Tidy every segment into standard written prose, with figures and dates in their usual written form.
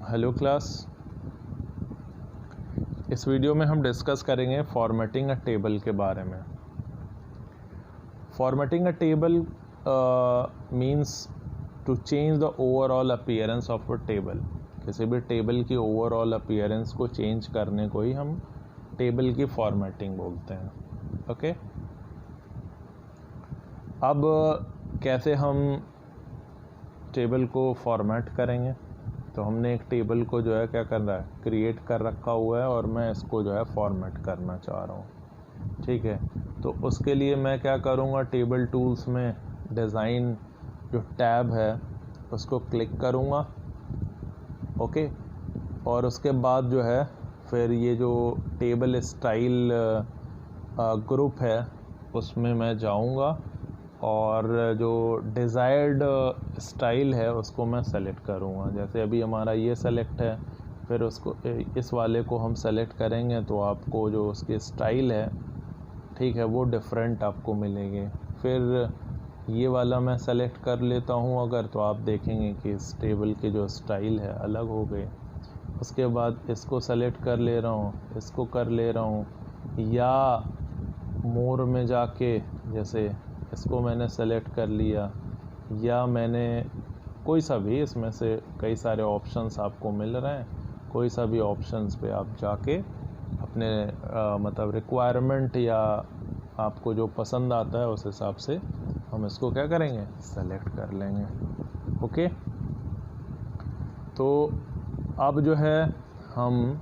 Hello class. इस video में हम डिस्कस करेंगे फॉर्मेटिंग अ टेबल के बारे में। Formatting a table means to change the overall appearance of a table. किसी भी टेबल की ओवरऑल अपीयरेंस को चेंज करने को ही हम टेबल की फॉर्मेटिंग बोलते हैं। ओके, अब कैसे हम टेबल को फॉर्मेट करेंगे? तो हमने एक टेबल को जो है क्या कर रहा है, क्रिएट कर रखा हुआ है और मैं इसको जो है फॉर्मेट करना चाह रहा हूँ। ठीक है, तो उसके लिए मैं क्या करूँगा, टेबल टूल्स में डिज़ाइन जो टैब है उसको क्लिक करूँगा। ओके, और उसके बाद जो है फिर ये जो टेबल स्टाइल ग्रुप है उसमें मैं जाऊँगा और जो डिज़ायर्ड स्टाइल है उसको मैं सेलेक्ट करूँगा। जैसे अभी हमारा ये सेलेक्ट है, फिर उसको इस वाले को हम सेलेक्ट करेंगे तो आपको जो उसकी स्टाइल है, ठीक है, वो डिफरेंट आपको मिलेंगे। फिर ये वाला मैं सेलेक्ट कर लेता हूँ अगर, तो आप देखेंगे कि इस टेबल के जो स्टाइल है अलग हो गए। उसके बाद इसको सेलेक्ट कर ले रहा हूँ, इसको कर ले रहा हूँ, या मोर में जाके जैसे इसको मैंने सेलेक्ट कर लिया, या मैंने कोई सा भी, इसमें से कई सारे ऑप्शंस आपको मिल रहे हैं, कोई सा भी ऑप्शंस पे आप जाके अपने मतलब रिक्वायरमेंट या आपको जो पसंद आता है उस हिसाब से हम इसको क्या करेंगे, सेलेक्ट कर लेंगे। ओके, तो अब जो है हम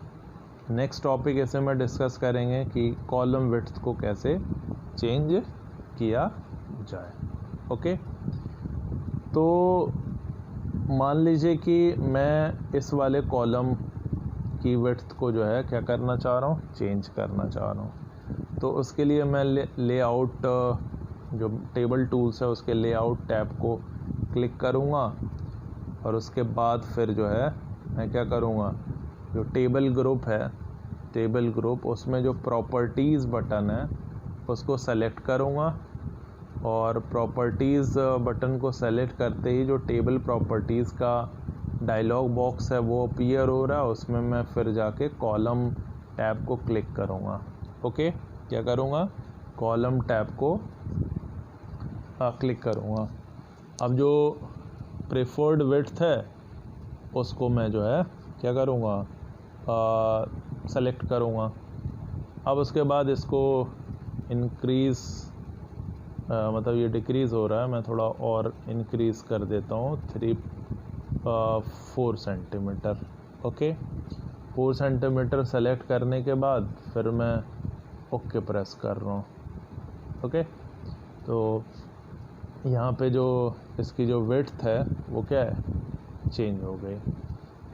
नेक्स्ट टॉपिक ऐसे में डिस्कस करेंगे कि कॉलम विड्थ को कैसे चेंज किया जाए। ओके, तो मान लीजिए कि मैं इस वाले कॉलम की विड्थ को जो है क्या करना चाह रहा हूँ, चेंज करना चाह रहा हूँ। तो उसके लिए मैं लेआउट जो टेबल टूल्स है उसके लेआउट टैब को क्लिक करूँगा और उसके बाद फिर जो है मैं क्या करूँगा, जो टेबल ग्रुप है, टेबल ग्रुप, उसमें जो प्रॉपर्टीज़ बटन है उसको सेलेक्ट करूँगा और प्रॉपर्टीज़ बटन को सेलेक्ट करते ही जो टेबल प्रॉपर्टीज़ का डायलॉग बॉक्स है वो अपीयर हो रहा है, उसमें मैं फिर जाके कॉलम टैब को क्लिक करूँगा। ओके, क्या करूँगा, कॉलम टैब को क्लिक करूँगा। अब जो प्रेफर्ड विड्थ है उसको मैं जो है क्या करूँगा, सेलेक्ट करूँगा। अब उसके बाद इसको इंक्रीज़ मतलब ये डिक्रीज़ हो रहा है, मैं थोड़ा और इंक्रीज़ कर देता हूँ 4 सेंटीमीटर। ओके, 4 सेंटीमीटर सेलेक्ट करने के बाद फिर मैं ओके प्रेस कर रहा हूँ। ओके, तो यहाँ पे जो इसकी जो विड्थ है वो क्या है, चेंज हो गई।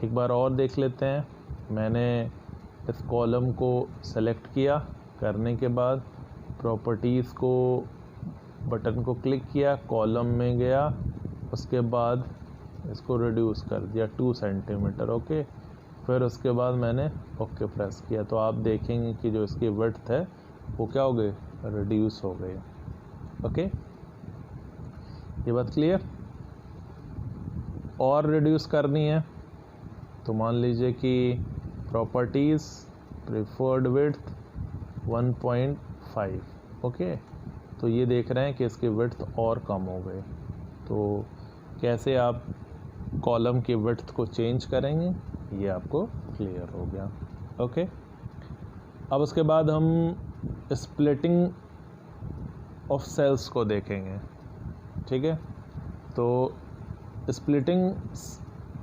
एक बार और देख लेते हैं। मैंने इस कॉलम को सेलेक्ट किया, करने के बाद प्रॉपर्टीज़ को बटन को क्लिक किया, कॉलम में गया, उसके बाद इसको रिड्यूस कर दिया 2 सेंटीमीटर। ओके, फिर उसके बाद मैंने ओके प्रेस किया, तो आप देखेंगे कि जो इसकी विड्थ है वो क्या हो गई, रिड्यूस हो गई। ओके, ये बात क्लियर। और रिड्यूस करनी है तो मान लीजिए कि प्रॉपर्टीज़ प्रेफर्ड विड्थ 1.5। ओके, तो ये देख रहे हैं कि इसकी विड्थ और कम हो गई। तो कैसे आप कॉलम की विड्थ को चेंज करेंगे ये आपको क्लियर हो गया। ओके, अब उसके बाद हम स्प्लिटिंग ऑफ सेल्स को देखेंगे। ठीक है, तो स्प्लिटिंग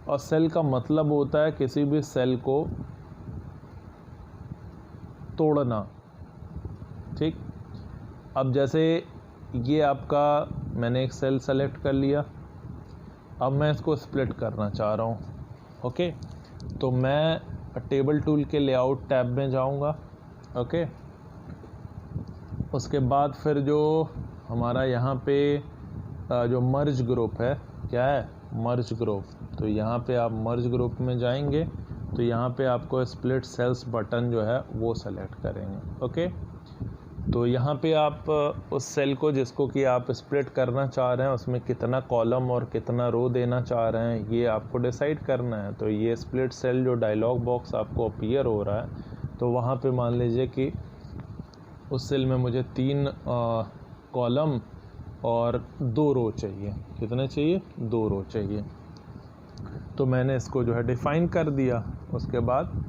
और सेल का मतलब होता है किसी भी सेल को तोड़ना। ठीक, अब जैसे ये आपका, मैंने एक सेल सेलेक्ट कर लिया, अब मैं इसको स्प्लिट करना चाह रहा हूँ। ओके, तो मैं टेबल टूल के लेआउट टैब में जाऊँगा। ओके, उसके बाद फिर जो हमारा यहाँ पे जो मर्ज ग्रुप है, क्या है, मर्ज ग्रुप, तो यहाँ पे आप मर्ज ग्रुप में जाएंगे तो यहाँ पे आपको स्प्लिट सेल्स बटन जो है वो सेलेक्ट करेंगे। ओके, तो यहाँ पे आप उस सेल को जिसको कि आप स्प्लिट करना चाह रहे हैं उसमें कितना कॉलम और कितना रो देना चाह रहे हैं ये आपको डिसाइड करना है। तो ये स्प्लिट सेल जो डायलॉग बॉक्स आपको अपीयर हो रहा है, तो वहाँ पे मान लीजिए कि उस सेल में मुझे 3 कॉलम और 2 रो चाहिए। कितने चाहिए? 2 रो चाहिए। तो मैंने इसको जो है डिफ़ाइन कर दिया, उसके बाद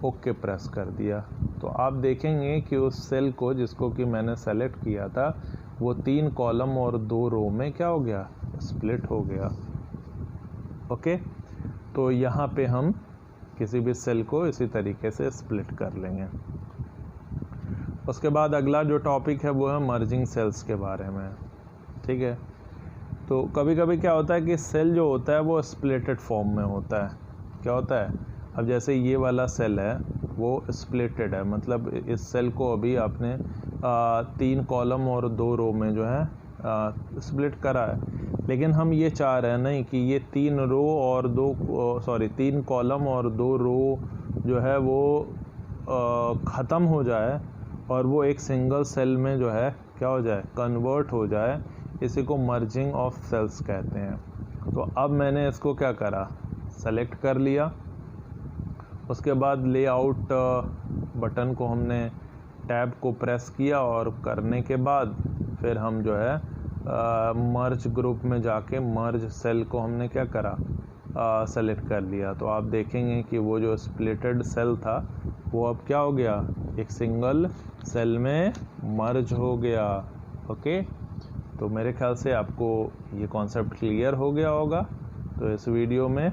ओके प्रेस कर दिया। तो आप देखेंगे कि उस सेल को जिसको कि मैंने सेलेक्ट किया था वो 3 कॉलम और 2 रो में क्या हो गया? स्प्लिट हो गया। ओके, तो यहाँ पे हम किसी भी सेल को इसी तरीके से स्प्लिट कर लेंगे। उसके बाद अगला जो टॉपिक है वो है मर्जिंग सेल्स के बारे में। ठीक है, तो कभी कभी क्या होता है कि सेल जो होता है वो स्प्लिटेड फॉर्म में होता है। क्या होता है? अब जैसे ये वाला सेल है वो स्प्लिटेड है, मतलब इस सेल को अभी आपने 3 कॉलम और 2 रो में जो है स्प्लिट करा है, लेकिन हम ये चाह रहे हैं नहीं कि ये 3 रो और 3 कॉलम और 2 रो जो है वो ख़त्म हो जाए और वो एक सिंगल सेल में जो है क्या हो जाए? कन्वर्ट हो जाए। इसी को मर्जिंग ऑफ सेल्स कहते हैं। तो अब मैंने इसको क्या करा? सेलेक्ट कर लिया। उसके बाद लेआउट बटन को हमने टैब को प्रेस किया और करने के बाद फिर हम जो है मर्ज ग्रुप में जाके मर्ज सेल को हमने क्या करा? सेलेक्ट कर लिया। तो आप देखेंगे कि वो जो स्प्लिटेड सेल था वो अब क्या हो गया? एक सिंगल सेल में मर्ज हो गया। ओके, तो मेरे ख्याल से आपको ये कॉन्सेप्ट क्लियर हो गया होगा। तो इस वीडियो में